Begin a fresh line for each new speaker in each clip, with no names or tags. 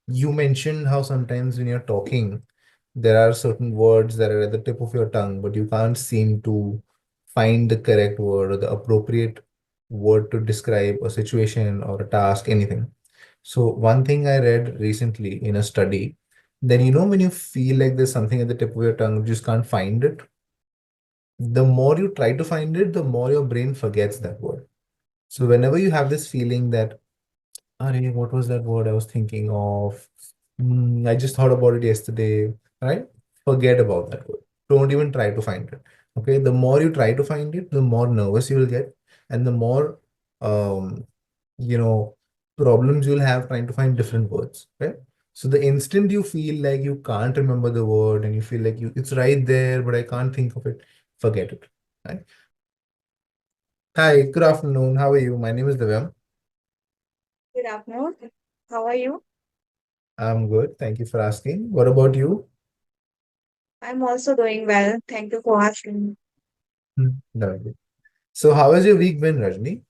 You mentioned how sometimes when you're talking, there are certain words that are at the tip of your tongue, but you can't seem to find the correct word or the appropriate word to describe a situation or a task, anything. So one thing I read recently in a study, that when you feel like there's something at the tip of your tongue, you just can't find it, the more you try to find it, the more your brain forgets that word. So whenever you have this feeling that, "Arey, what was that word I was thinking of? I just thought about it yesterday," right? Forget about that word. Don't even try to find it. Okay. The more you try to find it, the more nervous you will get, and the more um, you know, problems you'll have trying to find different words. Right. So the instant you feel like you can't remember the word and you feel like it's right there, but I can't think of it, forget it. Right. Hi, good afternoon. How are you? My name is Divyam.
Good afternoon. How are you?
I'm good. Thank you for asking. What about you?
I'm also doing well. Thank you for asking.
Lovely. So, how has your week been, Rajni?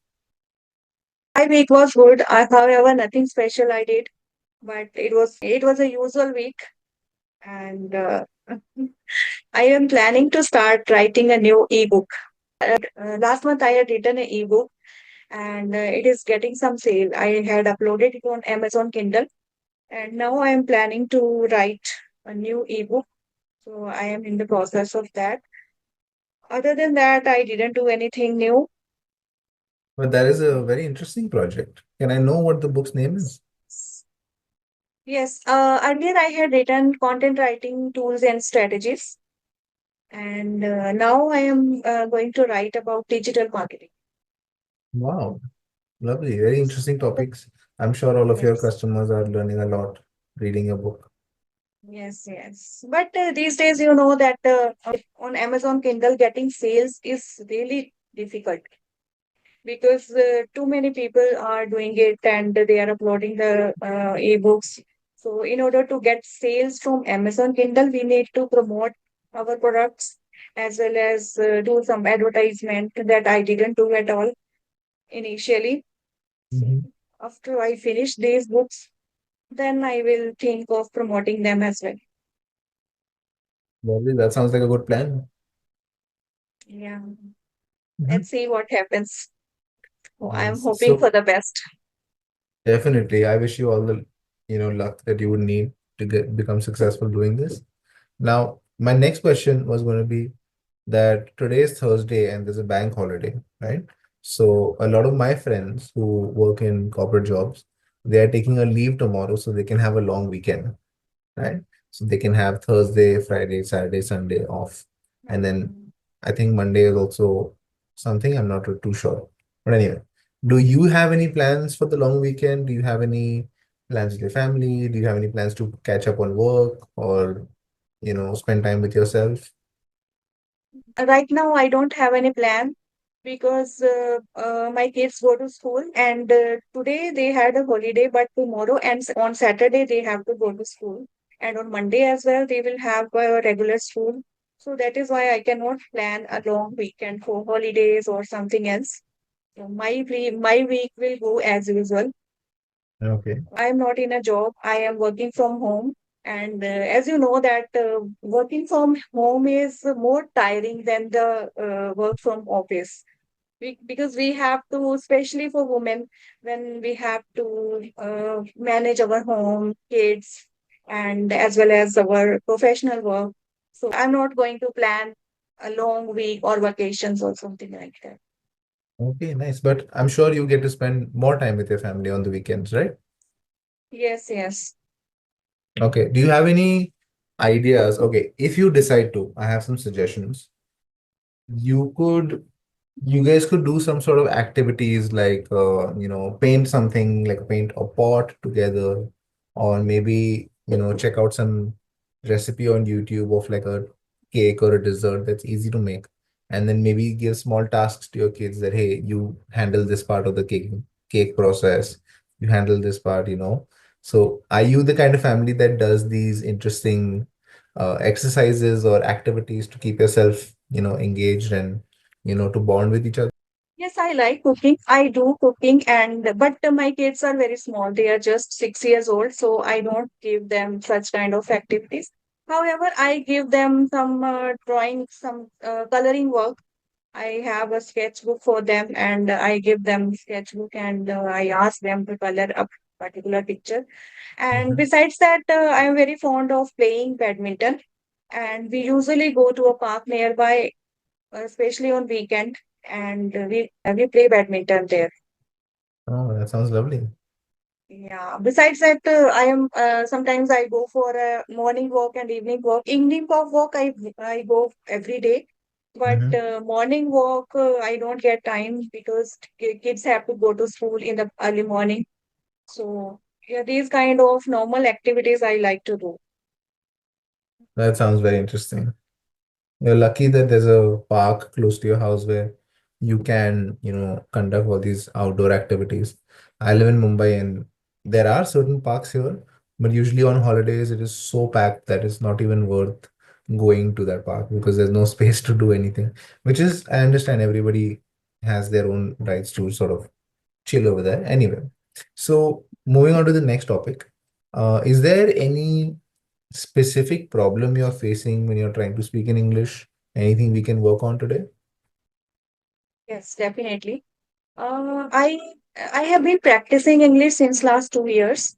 My week was good. However, nothing special I did, but it was a usual week, and I am planning to start writing a new ebook. Last month I had written an ebook, and it is getting some sale. I had uploaded it on Amazon Kindle, and now I am planning to write a new ebook. So I am in the process of that. Other than that, I didn't do anything new.
But that is a very interesting project. Can I know what the book's name is?
Yes, earlier I had written content writing tools and strategies, and now I am going to write about digital marketing.
Wow, lovely. Very interesting topics. I'm sure all of your
Yes,
customers are learning a lot reading your book.
yes, yes. But these days, you know that on Amazon Kindle, getting sales is really difficult because too many people are doing it and they are uploading the ebooks. So, in order to get sales from Amazon Kindle, we need to promote our products as well as do some advertisement that I didn't do at all initially. So,
Mhm.
after I finish these books, then I will think of promoting them as well.
Lovely. That sounds like a good plan.
Yeah,
Mhm.
let's see what happens. Oh, I'm
Nice.
hoping for
So
the best.
definitely, I wish you all the luck that you would need to become successful doing this. Now, my next question was going to be that today is Thursday and there's a bank holiday, right? So a lot of my friends who work in corporate jobs, they are taking a leave tomorrow so they can have a long weekend, right? So they can have Thursday, Friday, Saturday, Sunday off. And then
Mm.
I think Monday is also something, I'm not too sure. But anyway, do you have any plans for the long weekend? Do you have any plans with your family? Do you have any plans to catch up on work or, spend time with yourself?
Right now, I don't have any plan because my kids go to school and today they had a holiday, but tomorrow and on Saturday they have to go to school. And on Monday as well, they will have a regular school. So that is why I cannot plan a long weekend for holidays or something else. So my week will go as usual.
Okay.
I am not in a job. I am working from home. And as you know that working from home is more tiring than the work from office. Because we have to, especially for women, when we have to manage our home, kids, and as well as our professional work. So I'm not going to plan a long week or vacations or something like that.
Okay, nice. But I'm sure you get to spend more time with your family on the weekends, right?
Yes, yes.
Okay. Do you have any ideas? Okay, if you decide to, I have some suggestions. You could, you guys could do some sort of activities like, paint something, like paint a pot together, or maybe, check out some recipe on YouTube of like a cake or a dessert that's easy to make. And then maybe give small tasks to your kids that, hey, you handle this part of the cake process, you handle this part. So are you the kind of family that does these interesting exercises or activities to keep yourself, engaged and, to bond with each other?
Yes, I like cooking. I do cooking, and but my kids are very small. They are just 6 years old, so I don't give them such kind of activities. However, I give them some drawing, some coloring work. I have a sketchbook for them, and I give them sketchbook, and I ask them to color a particular picture. And
Mhm.
besides that, I am very fond of playing badminton, and we usually go to a park nearby, especially on weekend, and we play badminton there.
Oh, that sounds lovely.
Yeah. Besides that, I am sometimes I go for a morning walk and evening walk. Evening walk I go every day, but
Hmm.
morning walk I don't get time because kids have to go to school in the early morning. So yeah, these kind of normal activities I like to do.
That sounds very interesting. You're lucky that there's a park close to your house where you can, conduct all these outdoor activities. I live in Mumbai and there are certain parks here, but usually on holidays it is so packed that it's not even worth going to that park because there's no space to do anything. Which is, I understand everybody has their own rights to sort of chill over there. Anyway, so moving on to the next topic, is there any specific problem you're facing when you're trying to speak in English? Anything we can work on today?
Yes, definitely. Uh, I I have been practicing English since last 2 years.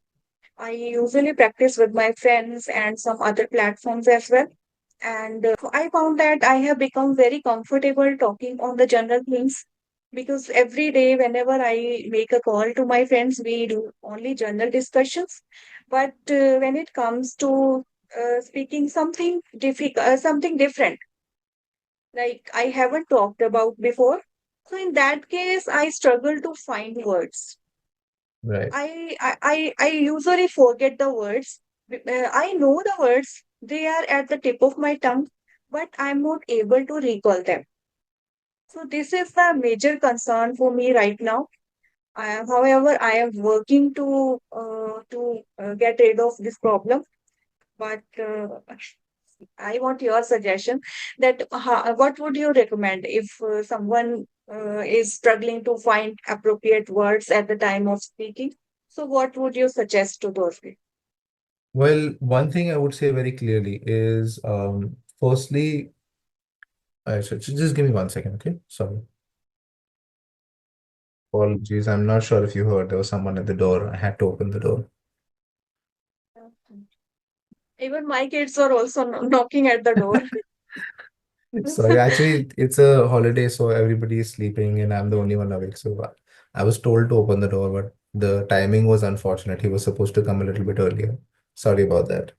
I usually practice with my friends and some other platforms as well. And I found that I have become very comfortable talking on the general things because every day, whenever I make a call to my friends, we do only general discussions. But when it comes to speaking something different, like I haven't talked about before. So in that case, I struggle to find words.
Right.
I usually forget the words. I know the words, they are at the tip of my tongue, but I'm not able to recall them. So this is the major concern for me right now. However, I am working to get rid of this problem. But I want your suggestion that what would you recommend if someone is struggling to find appropriate words at the time of speaking? So what would you suggest to those people?
Well, one thing I would say very clearly is, firstly, just give me 1 second, okay? Sorry. Apologies. I'm not sure if you heard there was someone at the door. I had to open the door.
Even my kids are also knocking at the door.
Sorry, actually, it's a holiday, so everybody is sleeping and I'm the only one awake. So I was told to open the door, but the timing was unfortunate. He was supposed to come a little bit earlier. Sorry about that.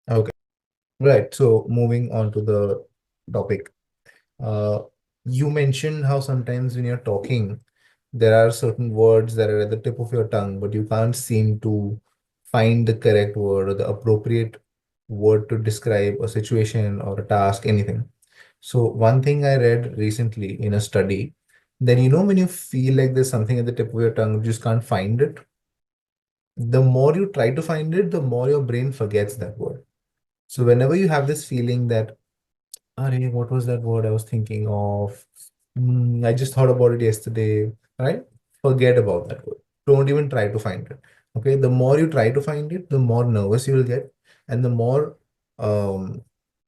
Okay. Right. So moving on to the topic. Uh, you mentioned how sometimes when you're talking, there are certain words that are at the tip of your tongue, but you can't seem to find the correct word or the appropriate word to describe a situation or a task, anything. So one thing I read recently in a study, that when you feel like there's something at the tip of your tongue, you just can't find it. The more you try to find it, the more your brain forgets that word. So whenever you have this feeling that, Arey, what was that word I was thinking of? I just thought about it yesterday, right? Forget about that word. Don't even try to find it. Okay. The more you try to find it, the more nervous you will get, and the more um,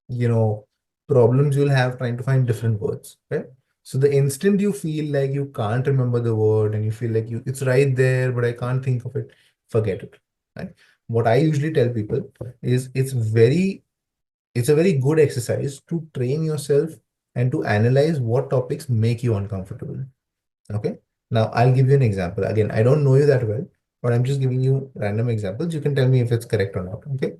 you know, problems you'll have trying to find different words. Okay. So the instant you feel like you can't remember the word and you feel like it's right there, but I can't think of it, forget it. Right. What I usually tell people is it's a very good exercise to train yourself and to analyze what topics make you uncomfortable. Okay. Now, I'll give you an example. Again, I don't know you that well, but I'm just giving you random examples. You can tell me if it's correct or not. Okay.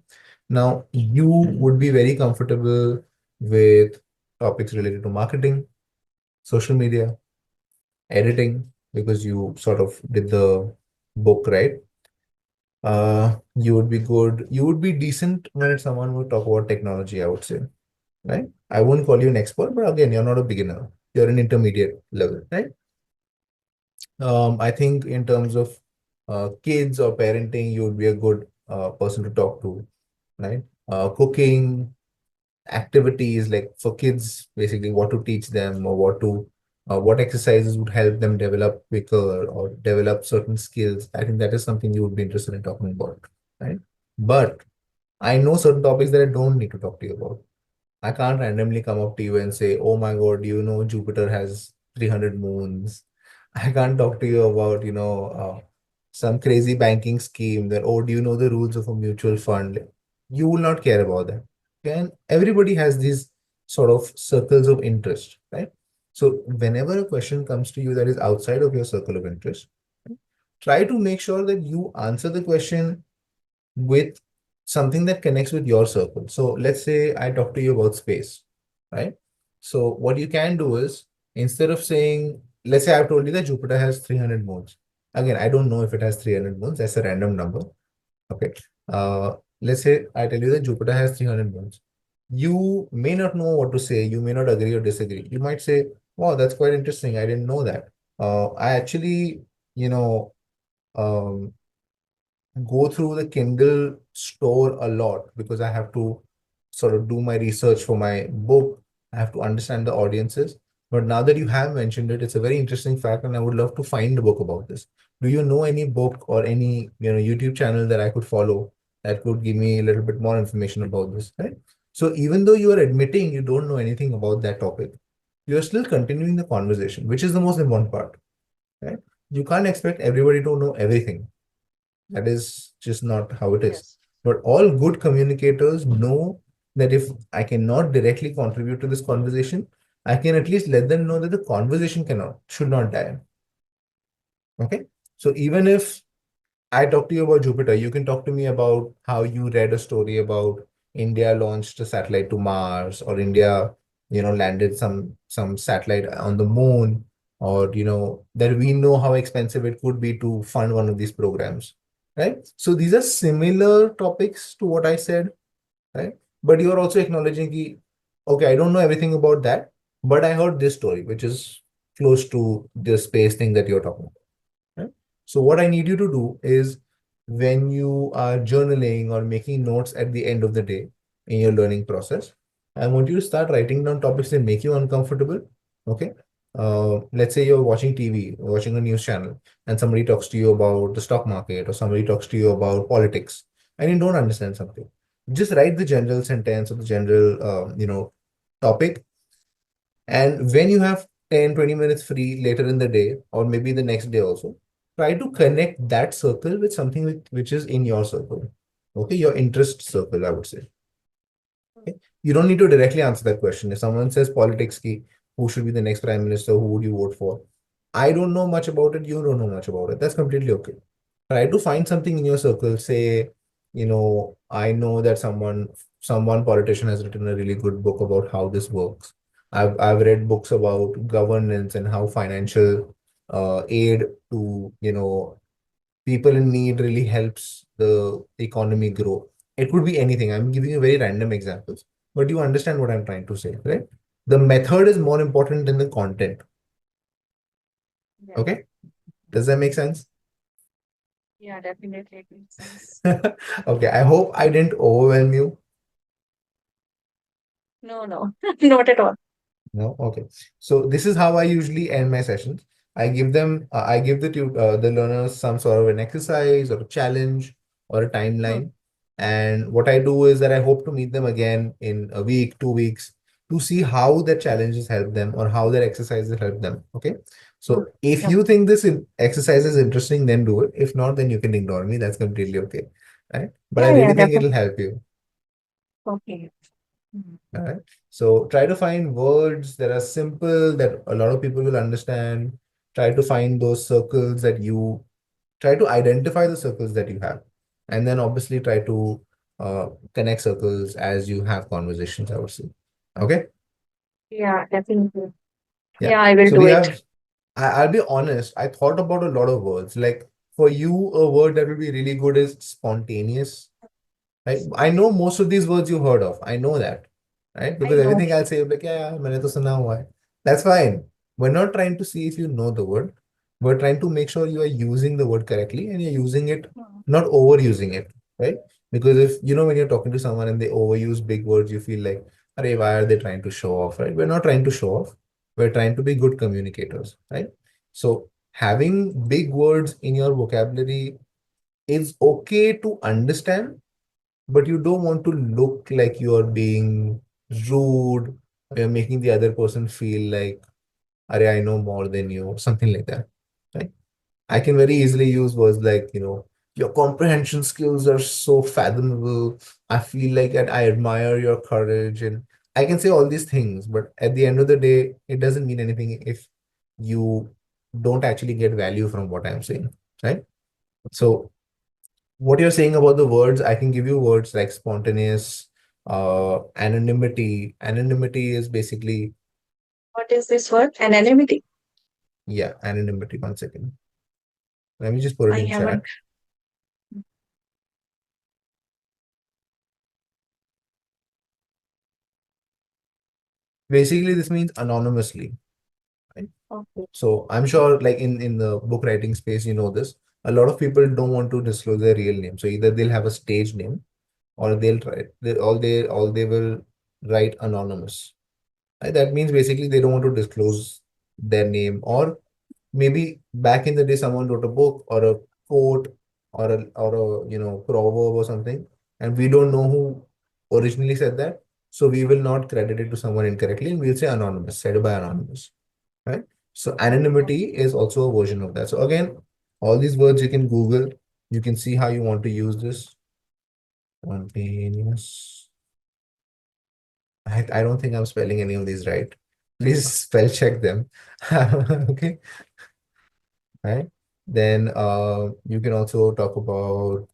Now, you would be very comfortable with topics related to marketing, social media, editing, because you sort of did the book, right? You would be good. You would be decent when someone would talk about technology, I would say, right? I won't call you an expert, but again, you're not a beginner. You're an intermediate level, right? I think in terms of kids or parenting, you would be a good person to talk to, right? Cooking, activities like for kids, basically what to teach them or what exercises would help them develop quicker or develop certain skills. I think that is something you would be interested in talking about, right? But I know certain topics that I don't need to talk to you about. I can't randomly come up to you and say, "Oh my God, do you know Jupiter has 300 moons?" I can't talk to you about, some crazy banking scheme that, "Oh, do you know the rules of a mutual fund?" You will not care about that. Okay? And everybody has these sort of circles of interest, right? So whenever a question comes to you that is outside of your circle of interest, try to make sure that you answer the question with something that connects with your circle. So let's say I talk to you about space, right? So what you can do is instead of saying, let's say I've told you that Jupiter has 300 moons. Again, I don't know if it has 300 moons. That's a random number. Okay. Let's say I tell you that Jupiter has 300 moons. You may not know what to say. You may not agree or disagree. You might say, wow, that's quite interesting. I didn't know that. I actually, you know, um, go through the Kindle store a lot because I have to sort of do my research for my book. I have to understand the audiences. But now that you have mentioned it, it's a very interesting fact, and I would love to find a book about this. Do you know any book or any YouTube channel that I could follow that could give me a little bit more information about this, right? So even though you are admitting you don't know anything about that topic, you're still continuing the conversation, which is the most important part, right? You can't expect everybody to know everything. That is just not how it is.
Yes.
But all good communicators know that if I cannot directly contribute to this conversation, I can at least let them know that the conversation should not die. Okay. So even if I talk to you about Jupiter, you can talk to me about how you read a story about India launched a satellite to Mars, or India, landed some satellite on the moon, or that we know how expensive it could be to fund one of these programs, right? So these are similar topics to what I said, right? But you're also acknowledging ki, okay, I don't know everything about that, but I heard this story, which is close to the space thing that you're talking about. Right? So what I need you to do is when you are journaling or making notes at the end of the day in your learning process, I want you to start writing down topics that make you uncomfortable. Okay. Let's say you're watching TV, watching a news channel, and somebody talks to you about the stock market or somebody talks to you about politics, and you don't understand something. Just write the general sentence or the general, topic, and when you have 10, 20 minutes free later in the day, or maybe the next day also, try to connect that circle with something which is in your circle. Okay, your interest circle, I would say. Okay? You don't need to directly answer that question. If someone says politics ki, who should be the next prime minister, who would you vote for? I don't know much about it, you don't know much about it. That's completely okay. Try to find something in your circle. Say, I know that someone politician has written a really good book about how this works. I've read books about governance and how financial aid to people in need really helps the economy grow. It could be anything. I'm giving you very random examples, but you understand what I'm trying to say, right? The method is more important than the content.
Yeah.
Okay, does that make sense?
Yeah, definitely it makes sense.
Okay, I hope I didn't overwhelm you.
No, no, not at all.
No, okay. So this is how I usually end my sessions. I give the learners some sort of an exercise or a challenge or a
Hmm.
timeline. And what I do is that I hope to meet them again in a week, 2 weeks, to see how their challenges help them or how their exercises help them. Okay.
Hmm.
So if
Yeah.
you think exercise is interesting, then do it. If not, then you can ignore me. That's completely okay. Right. But I
Yeah, yeah,
really think it'll
definitely.
help you.
Okay. Hmm.
Alright. So try to find words that are simple that a lot of people will understand. Try to find those circles that you try to identify the circles that you have. And then obviously try to connect circles as you have conversations, I would say. Okay.
Yeah, definitely.
Yeah.
Yeah, I will
So
do it.
I'll be honest, I thought about a lot of words. Like for you, a word that would be really good is spontaneous. Right? I know most of these words you've heard of. I know that, right?
I
Because
know.
everything I'll say, you'll be like, yeah, yeah, मैंने तो सुना हुआ है. That's fine. We're not trying to see if you know the word. We're trying to make sure you are using the word correctly and you're using it,
Hmm.
not overusing it, right? Because if, when you're talking to someone and they overuse big words, you feel like, Arey, why are they trying to show off, right? We're not trying to show off. We're trying to be good communicators, right? So having big words in your vocabulary is okay to understand, but you don't want to look like you're being rude or you're making the other person feel like, Arey, I know more than you, or something like that, right? I can very easily use words like, your comprehension skills are so fathomable. I feel like and I admire your courage. And I can say all these things, but at the end of the day, it doesn't mean anything if you don't actually get value from what I'm saying, right? So, what you're saying about the words, I can give you words like spontaneous, anonymity. Anonymity is basically,
What is this word? Anonymity.
yeah, anonymity. One second. Let me just put it
I
in
haven't.
chat. Basically, this means anonymously, right?
Okay.
So I'm sure, like in the book writing space, you know this. A lot of people don't want to disclose their real name. So either they'll have a stage name or they'll try they will write anonymous. Right? That means basically they don't want to disclose their name, or maybe back in the day someone wrote a book or a quote or a proverb or something, and we don't know who originally said that. So we will not credit it to someone incorrectly and we'll say anonymous, said by anonymous, right? So anonymity is also a version of that. So again, all these words you can Google, you can see how you want to use this. Spontaneous. I don't think I'm spelling any of these right. Please spell check them. Okay, right? Then you can also talk about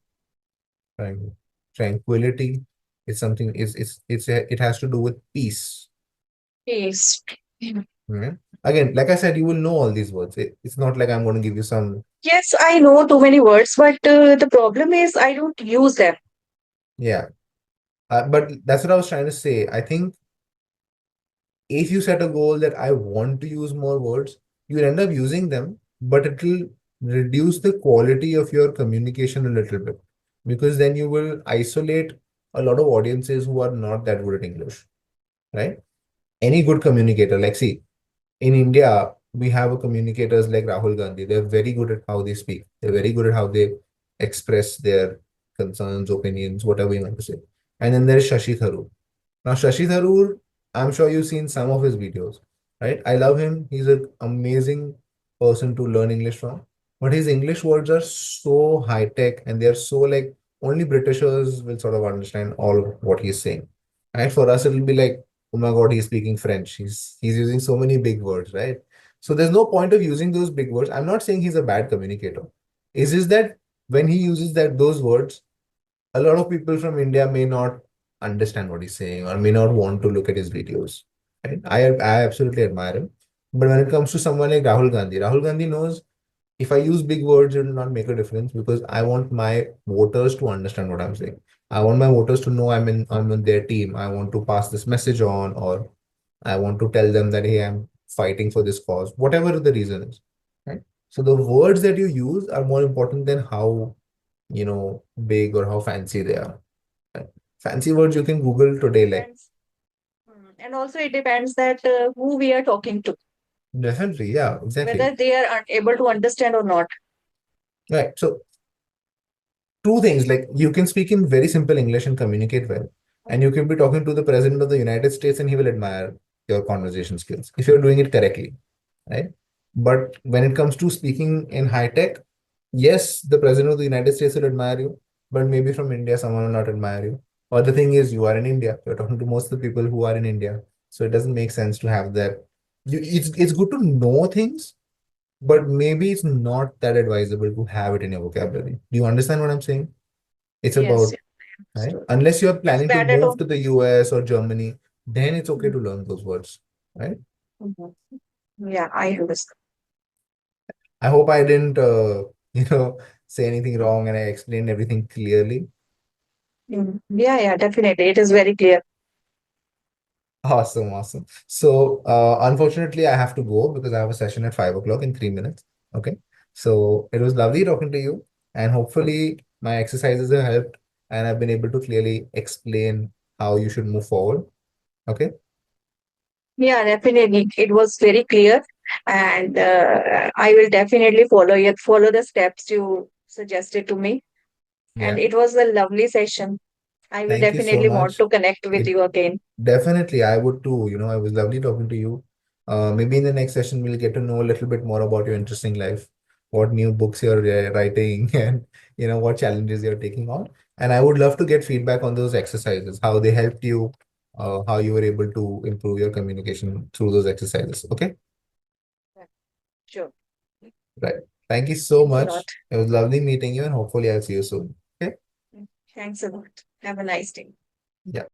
tranquility. It's something it has to do with peace.
Yes.
Mhm. Again, like I said, you will know all these words. It's not like I'm going to give you some.
Yes, I know too many words, but the problem is I don't use them.
Yeah. But that's what I was trying to say. I think if you set a goal that I want to use more words, you'll end up using them, but it will reduce the quality of your communication a little bit, because then you will isolate a lot of audiences who are not that good at English, right? Any good communicator, like, see, in India, we have a communicators like Rahul Gandhi. They're very good at how they speak. They're very good at how they express their concerns, opinions, whatever you want to say. And then there's Shashi Tharoor. Now, Shashi Tharoor, I'm sure you've seen some of his videos, right? I love him. He's an amazing person to learn English from. But his English words are so high tech and they're so like only Britishers will sort of understand all of what he's saying. Right? For us, it'll be like, oh my God, he's speaking French. He's using so many big words, right? So there's no point of using those big words. I'm not saying he's a bad communicator. It's just that when he uses those words, a lot of people from India may not understand what he's saying or may not want to look at his videos. Right? I absolutely admire him. But when it comes to someone like Rahul Gandhi knows if I use big words, it will not make a difference because I want my voters to understand what I'm saying. I want my voters to know I'm in their team. I want to pass this message on, or I want to tell them that hey, I'm fighting for this cause, whatever the reason is. Right. So the words that you use are more important than how big or how fancy they are. Right? Fancy words you can Google today, like
Depends. And also it depends that who we are talking to,
definitely, yeah, exactly.
whether they are able to understand or not.
Right. So two things, like you can speak in very simple English and communicate well, and you can be talking to the president of the United States and he will admire your conversation skills if you're doing it correctly, right? But when it comes to speaking in high tech, yes, the president of the United States will admire you, but maybe from India, someone will not admire you. Or the thing is, you are in India, you're talking to most of the people who are in India. So it doesn't make sense to have that. It's good to know things, but maybe it's not that advisable to have it in your vocabulary. Do you understand what I'm saying? It's
Yes,
about,
yeah, I
right?
understood.
Unless you're
It's
planning to
bad at
move
all.
to the US or Germany, then it's okay to
Mhm.
learn those words, right?
Mhm. Yeah, I understand.
I hope I didn't, say anything wrong and I explained everything clearly.
Yeah, yeah, definitely. It is very clear.
Awesome, awesome. So, unfortunately, I have to go because I have a session at 5 o'clock in 3 minutes. Okay. So, it was lovely talking to you, and hopefully, my exercises have helped, and I've been able to clearly explain how you should move forward. Okay.
Yeah, definitely. It was very clear, and I will definitely follow the steps you suggested to me. And
Yeah.
it was a lovely session. I will
Thank you so
definitely want
much.
to connect with
It
you again.
definitely, I would too. It was lovely talking to you. Maybe in the next session, we'll get to know a little bit more about your interesting life, what new books you're writing, and what challenges you're taking on. And I would love to get feedback on those exercises, how they helped you, how you were able to improve your communication through those exercises. Okay,
Yeah, sure.
right. Thank you so
Thanks a lot.
much. It was lovely meeting you, and hopefully, I'll see you soon. Okay.
Thanks a lot. Have a nice day.
Yeah.